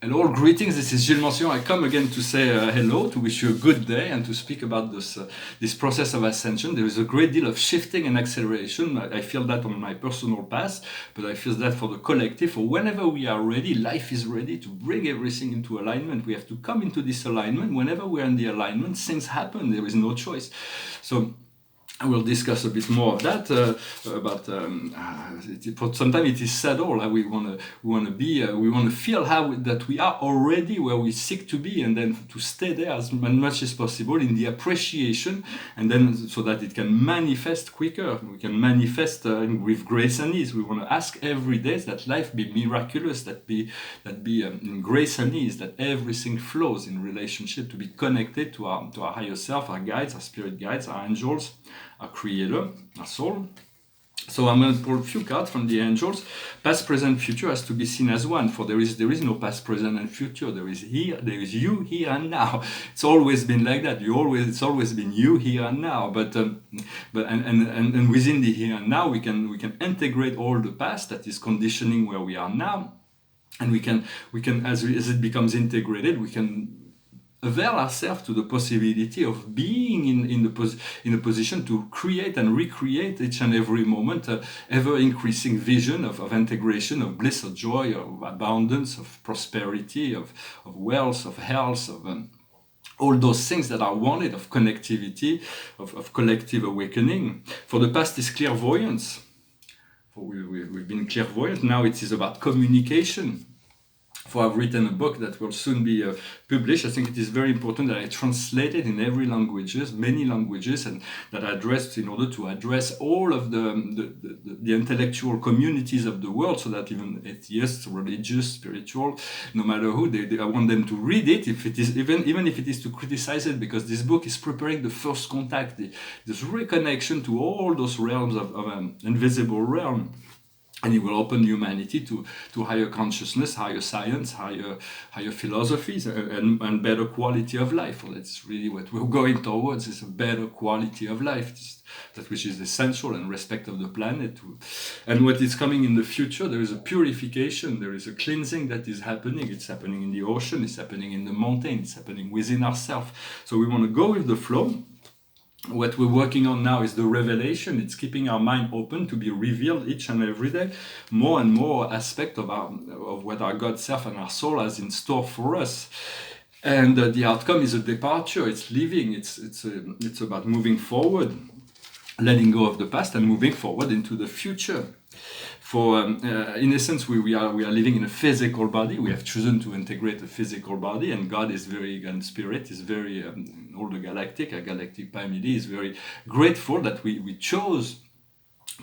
Hello, greetings. This is Gillesmansillon. I come again to say hello, to wish you a good day, and to speak about this process of ascension. There is a great deal of shifting and acceleration. I feel that on my personal path, but I feel that for the collective. For whenever we are ready, life is ready to bring everything into alignment. We have to come into this alignment. Whenever we are in the alignment, things happen. There is no choice. So I will discuss a bit more of that. Sometimes it is sad. We want to be. We want to feel that we are already where we seek to be, and then to stay there as much as possible in the appreciation, and then so that it can manifest quicker. We can manifest with grace and ease. We want to ask every day that life be miraculous, that be in grace and ease, that everything flows in relationship, to be connected to our higher self, our guides, our spirit guides, our angels, our creator, our soul. So I'm going to pull a few cards from the angels. Past, present, future has to be seen as one, for there is no past, present, and future. There is you, here and now. It's always been like that. It's always been you, here and now. But within the here and now, we can integrate all the past that is conditioning where we are now, and we can as it becomes integrated, we can avail ourselves to the possibility of being in a position to create and recreate each and every moment ever increasing vision of integration, of bliss, of joy, of abundance, of prosperity, of wealth, of health, of all those things that are wanted, of connectivity, of collective awakening. For the past is clairvoyance. We've been clairvoyant. Now it is about communication. For I've written a book that will soon be published. I think it is very important that I translate it in many languages, and that I addressed in order to address all of the intellectual communities of the world, so that even atheists, religious, spiritual, no matter who, I want them to read it, if it is even if it is to criticize it, because this book is preparing the first contact, this reconnection to all those realms of an invisible realm. And it will open humanity to higher consciousness, higher science, higher philosophies, and better quality of life. Well, that's really what we're going towards, is a better quality of life, that which is essential, and respect of the planet. And what is coming in the future, there is a purification, there is a cleansing that is happening. It's happening in the ocean, it's happening in the mountain, it's happening within ourselves. So we want to go with the flow. What we're working on now is the revelation. It's keeping our mind open to be revealed each and every day, more and more aspect of what our God self and our soul has in store for us. And the outcome is a departure. It's leaving. It's about moving forward, letting go of the past and moving forward into the future. For in essence, we are living in a physical body. We have chosen to integrate a physical body, and God is and Spirit is very, all the galactic family is very grateful that we chose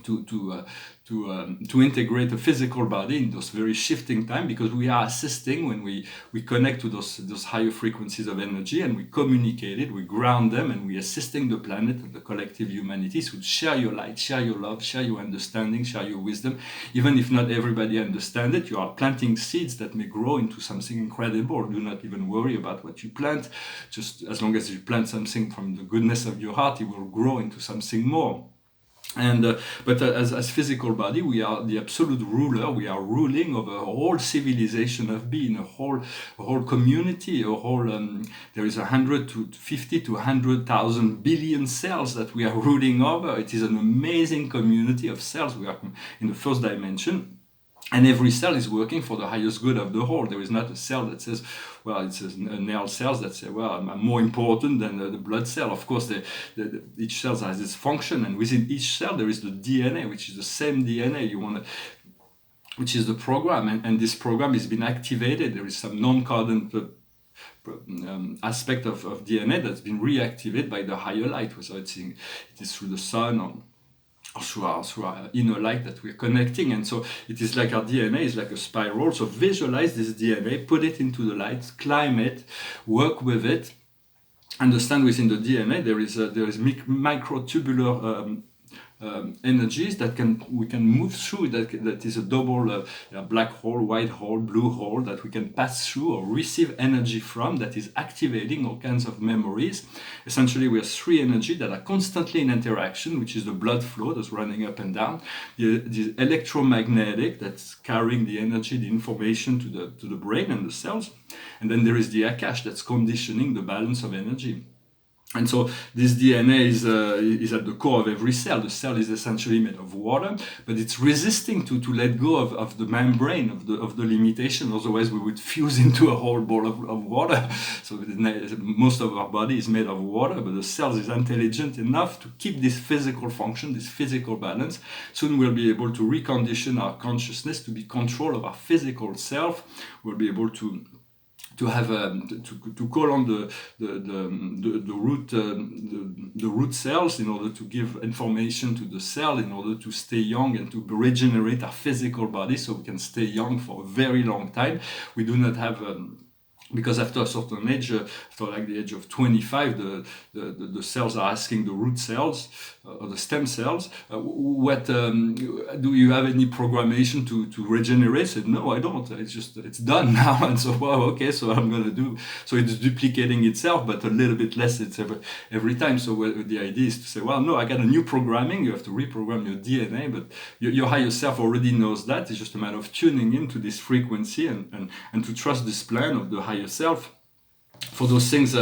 to integrate a physical body in those very shifting time, because we are assisting when we connect to those higher frequencies of energy, and we communicate it, we ground them, and we assisting the planet and the collective humanity. So share your light, share your love, share your understanding, share your wisdom. Even if not everybody understands it, you are planting seeds that may grow into something incredible. Do not even worry about what you plant. Just as long as you plant something from the goodness of your heart, it will grow into something more. And but as physical body, we are the absolute ruler. We are ruling over a whole civilization of being, a whole community, there is 150 to 100,000 billion cells that we are ruling over. It is an amazing community of cells. We are in the first dimension. And every cell is working for the highest good of the whole. There is not a cell that says, well, it's a nail cells that say, well, I'm more important than the blood cell. Of course, each cell has its function, and within each cell there is the DNA, which is the same DNA which is the program, and this program has been activated. There is some non-codon aspect of DNA that's been reactivated by the higher light. So it is through the sun or through our inner light that we're connecting. And so it is like our DNA is like a spiral. So visualize this DNA, put it into the light, climb it, work with it, understand within the DNA there is microtubular energies that we can move through. That is a double black hole, white hole, blue hole that we can pass through or receive energy from, that is activating all kinds of memories. Essentially, we have three energies that are constantly in interaction, which is the blood flow that's running up and down, the electromagnetic that's carrying the energy, the information to the brain and the cells, and then there is the Akash that's conditioning the balance of energy. And so this DNA is at the core of every cell. The cell is essentially made of water, but it's resisting to let go of the membrane, of the limitation. Otherwise, we would fuse into a whole ball of water. So most of our body is made of water, but the cell is intelligent enough to keep this physical function, this physical balance. Soon we'll be able to recondition our consciousness to be control of our physical self. We'll be able to have to call on the root cells in order to give information to the cell in order to stay young and to regenerate our physical body so we can stay young for a very long time. We do not have because after a certain age, after like the age of 25, the cells are asking the root cells or the stem cells, what do you have any programmation to regenerate? I said, no, I don't. It's done now. And so, wow, okay, so I'm going to do. So it's duplicating itself, but a little bit less it's every time. So the idea is to say, well, no, I got a new programming. You have to reprogram your DNA, but your higher self already knows that. It's just a matter of tuning into this frequency and to trust this plan of the higher self. For those things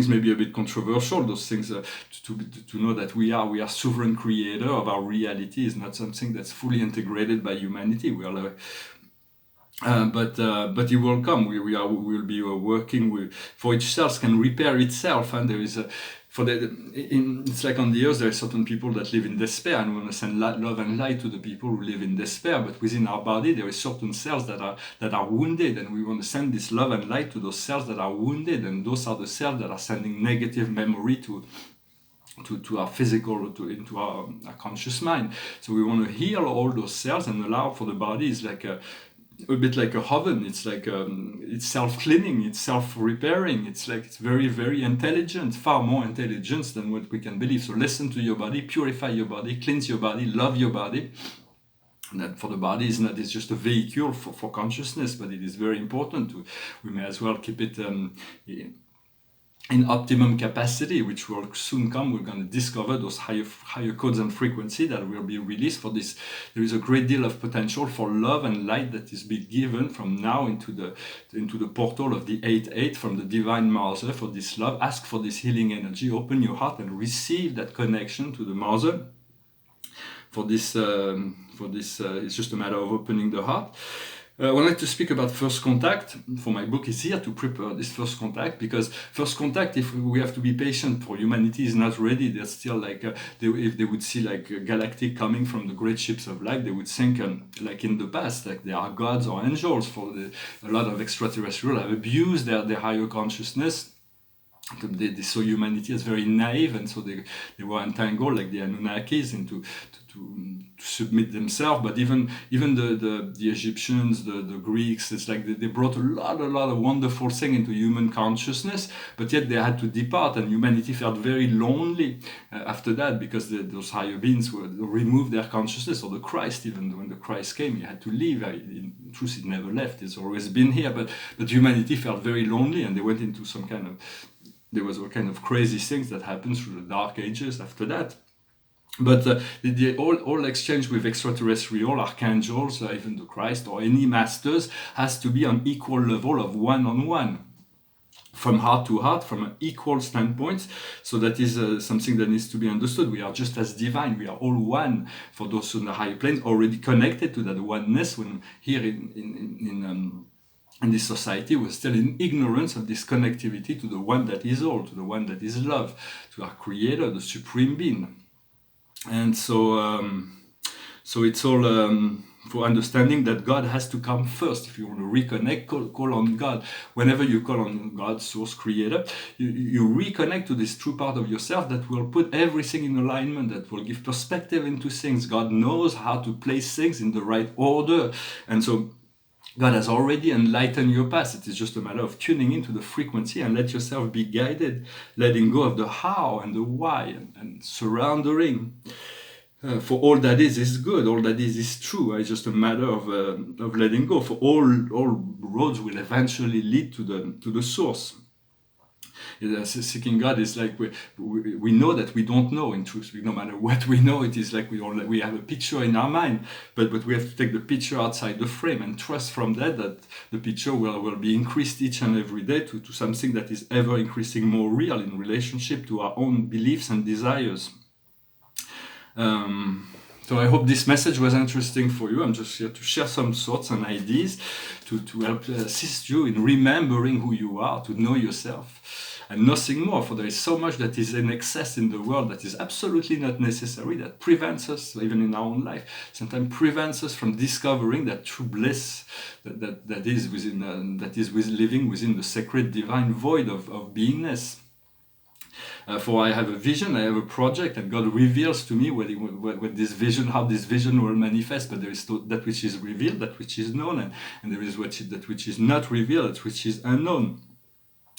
may be a bit controversial. Those things to know that we are sovereign creator of our reality is not something that's fully integrated by humanity. We are but it will come. We will be working with, for each cell can repair itself, and there is it's like on the earth there are certain people that live in despair, and we want to send love and light to the people who live in despair. But within our body there are certain cells that are wounded, and we want to send this love and light to those cells that are wounded, and those are the cells that are sending negative memory to our physical, into our conscious mind. So we want to heal all those cells and allow for the body is like a bit like a oven. It's like it's self-cleaning, it's self-repairing. It's like it's very, very intelligent, far more intelligence than what we can believe. So listen to your body, purify your body, cleanse your body, love your body. And that for the body it's just a vehicle for consciousness, but it is very important. We may as well keep it in optimum capacity, which will soon come. We're going to discover those higher codes and frequency that will be released for this. There is a great deal of potential for love and light that is being given from now into the portal of the 8-8 from the Divine Mother for this love. Ask for this healing energy. Open your heart and receive that connection to the Mother. For this, it's just a matter of opening the heart. I would like to speak about first contact. For my book is here to prepare this first contact, because first contact, if we have to be patient, for humanity is not ready. They're still like, if they would see like a galactic coming from the great ships of light, they would think like in the past, like they are gods or angels. A lot of extraterrestrials have abused their higher consciousness. They saw humanity as very naive, and so they were entangled like the Anunnakis into to submit themselves. But even the Egyptians, the Greeks, it's like they brought a lot of wonderful things into human consciousness, but yet they had to depart, and humanity felt very lonely after that, because those higher beings removed their consciousness. Or the Christ, even when the Christ came, he had to leave. In truth, it never left. It's always been here, but humanity felt very lonely, and they went into some kind of, there was all kind of crazy things that happened through the Dark Ages after that. But all exchange with extraterrestrial archangels, even the Christ or any masters, has to be on equal level of one-on-one, from heart to heart, from an equal standpoint. So that is something that needs to be understood. We are just as divine. We are all one. For those on the higher planes, already connected to that oneness. When here in this society, we're still in ignorance of this connectivity to the one that is all, to the one that is love, to our Creator, the Supreme Being. And so it's all for understanding that God has to come first. If you want to reconnect, call on God. Whenever you call on God, Source, Creator, you reconnect to this true part of yourself that will put everything in alignment, that will give perspective into things. God knows how to place things in the right order. And so God has already enlightened your past. It is just a matter of tuning into the frequency and let yourself be guided, letting go of the how and the why, and surrendering. For all that is good. All that is true. It's just a matter of letting go. For all roads will eventually lead to the source. Seeking God is like we know that we don't know. In truth, no matter what we know, it is like we have a picture in our mind, but we have to take the picture outside the frame and trust from that the picture will be increased each and every day to something that is ever increasing more real in relationship to our own beliefs and desires. So I hope this message was interesting for you. I'm just here to share some thoughts and ideas to help assist you in remembering who you are, to know yourself, and nothing more. For there is so much that is in excess in the world that is absolutely not necessary, that prevents us, even in our own life, sometimes prevents us from discovering that true bliss that is within living within the sacred divine void of beingness. For I have a vision, I have a project, and God reveals to me what this vision, how this vision will manifest. But there is that which is revealed, that which is known, and there is that which is not revealed, that which is unknown.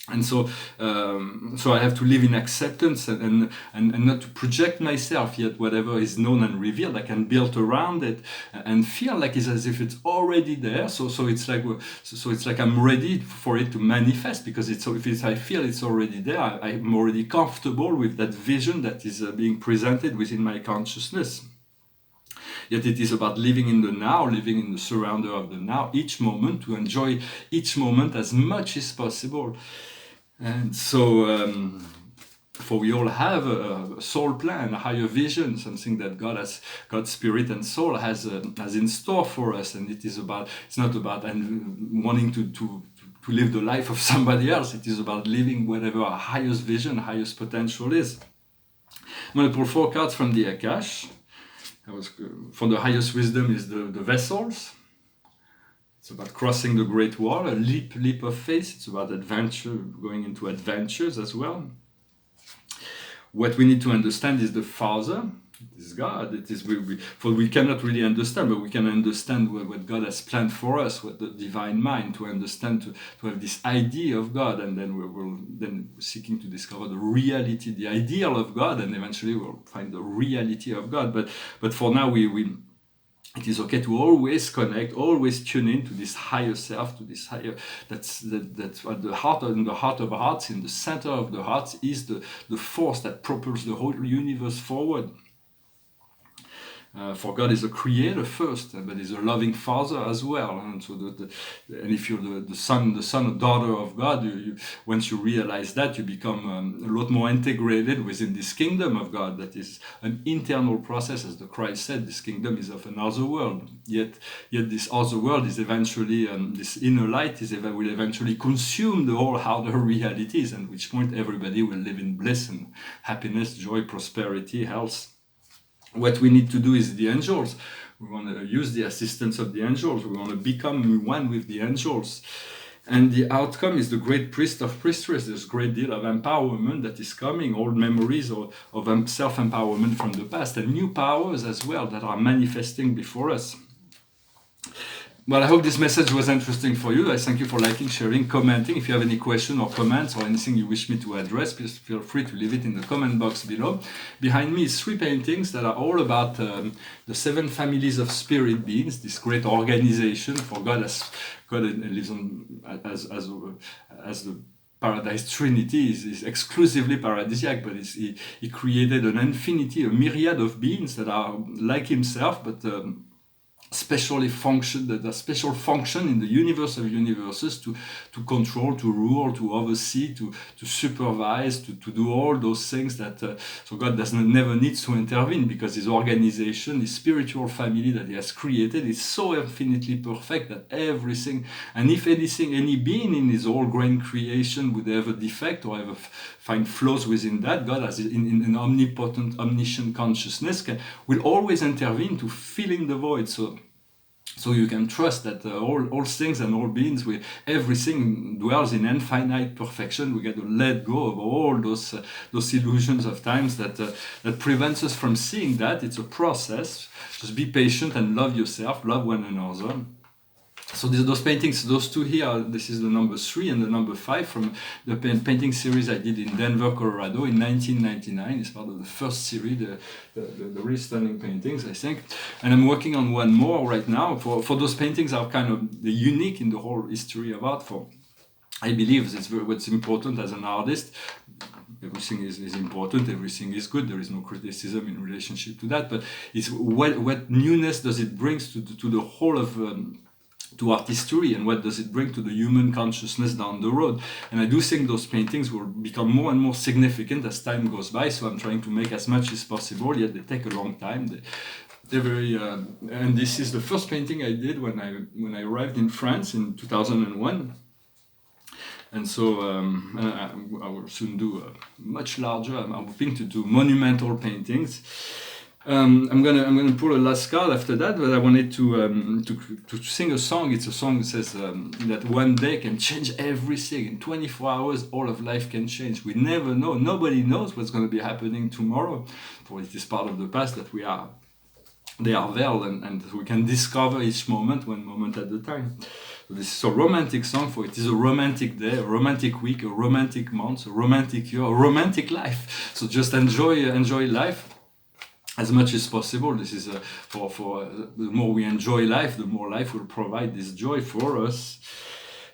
And so I have to live in acceptance and not to project myself yet. Whatever is known and revealed, I can build around it and feel like it's as if it's already there. So it's like I'm ready for it to manifest, because I feel it's already there. I'm already comfortable with that vision that is being presented within my consciousness. Yet it is about living in the now, living in the surrounder of the now, each moment, to enjoy each moment as much as possible. And so, for we all have a soul plan, a higher vision, something that God's spirit and soul has in store for us. And it's not about wanting to live the life of somebody else. It is about living whatever our highest vision, highest potential is. I'm going to pull 4 cards from the Akash. For the highest wisdom is the vessels. It's about crossing the Great Wall, a leap of faith. It's about adventure, going into adventures as well. What we need to understand is the Father, is God. It is we cannot really understand, but we can understand what God has planned for us, what the divine mind, to understand, to have this idea of God, and then we're seeking to discover the reality, the ideal of God, and eventually we'll find the reality of God. But for now, it is okay to always connect, always tune in to this higher self, to this higher, that's at the heart of hearts, in the center of the heart is the force that propels the whole universe forward. For God is a creator first, but is a loving Father as well. And so, and if you're the son or daughter of God, once you realize that, you become a lot more integrated within this kingdom of God. That is an internal process, as the Christ said. This kingdom is of another world. Yet this other world is eventually this inner light will eventually consume the whole outer realities, and at which point everybody will live in bliss and happiness, joy, prosperity, health. What we need to do is the angels. We want to use the assistance of the angels. We want to become one with the angels. And the outcome is the great priest of priestess. There's a great deal of empowerment that is coming, old memories of self-empowerment from the past, and new powers as well that are manifesting before us. Well, I hope this message was interesting for you. I thank you for liking, sharing, commenting. If you have any question or comments or anything you wish me to address, please feel free to leave it in the comment box below. Behind me is 3 paintings that are all about the 7 families of spirit beings, this great organization. For God lives on as the Paradise Trinity is exclusively paradisiac, but he created an infinity, a myriad of beings that are like himself, but special function in the universe of universes to control, to rule, to oversee, to supervise, to do all those things that so God never needs to intervene, because his organization, his spiritual family that he has created is so infinitely perfect that everything, and if anything, any being in his whole grand creation would have a defect or ever find flaws within that, God, as in an omnipotent, omniscient consciousness, will always intervene to fill in the void. So you can trust that all things and all beings, everything dwells in infinite perfection. We got to let go of all those illusions of times that prevents us from seeing that. It's a process. Just be patient and love yourself, love one another. So those paintings, those two here, this is the number 3 and the number 5 from the painting series I did in Denver, Colorado in 1999. It's part of the first series, the really stunning paintings, I think. And I'm working on one more right now. For those paintings are kind of the unique in the whole history of art. I believe it's what's important as an artist. Everything is important, everything is good, there is no criticism in relationship to that, but it's what newness does it bring to the whole of to art history, and what does it bring to the human consciousness down the road. And I do think those paintings will become more and more significant as time goes by, so I'm trying to make as much as possible, yet they take a long time. They're very, and this is the first painting I did when I arrived in France in 2001. And so I will soon do much larger. I'm hoping to do monumental paintings. I'm gonna pull a last card after that, but I wanted to sing a song. It's a song that says that one day can change everything. In 24 hours, all of life can change. We never know. Nobody knows what's going to be happening tomorrow. For it is part of the past that they are there, and we can discover each moment, one moment at a time. So this is a romantic song, for it is a romantic day, a romantic week, a romantic month, a romantic year, a romantic life. So just enjoy life as much as possible. This is for the more we enjoy life, the more life will provide this joy for us.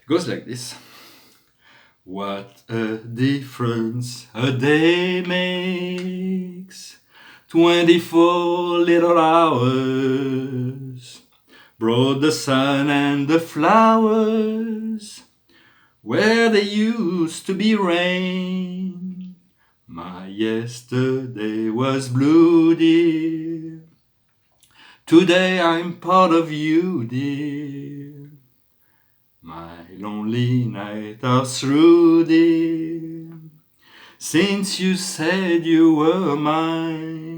It goes like this. What a difference a day makes. 24 little hours brought the sun and the flowers where there used to be rain. My yesterday was blue, dear. Today I'm part of you, dear. My lonely nights are through, dear, since you said you were mine.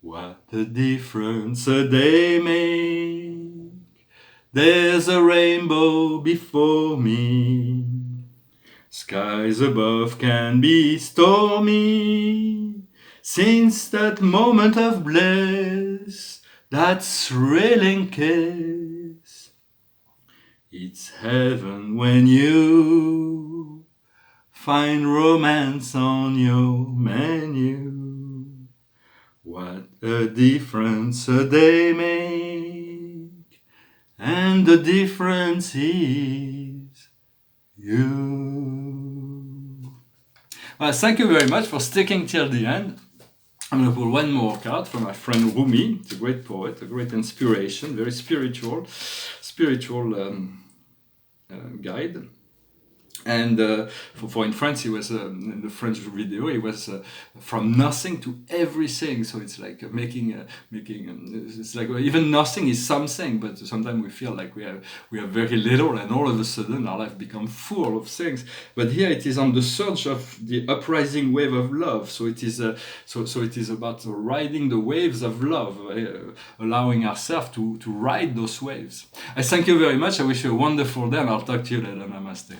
What a difference a day make. There's a rainbow before me. Skies above can be stormy. Since that moment of bliss, that thrilling kiss, it's heaven when you find romance on your menu. What a difference a day make, and the difference is you. Well, thank you very much for sticking till the end. I'm going to pull one more card from my friend Rumi. It's a great poet, a great inspiration, very spiritual guide. And for in France, he was in the French video. He was from nothing to everything. So it's like making. It's like even nothing is something. But sometimes we feel like we have very little, and all of a sudden our life becomes full of things. But here it is on the surge of the uprising wave of love. So it is so it is about riding the waves of love, allowing ourselves to ride those waves. I thank you very much. I wish you a wonderful day, and I'll talk to you later. Namaste.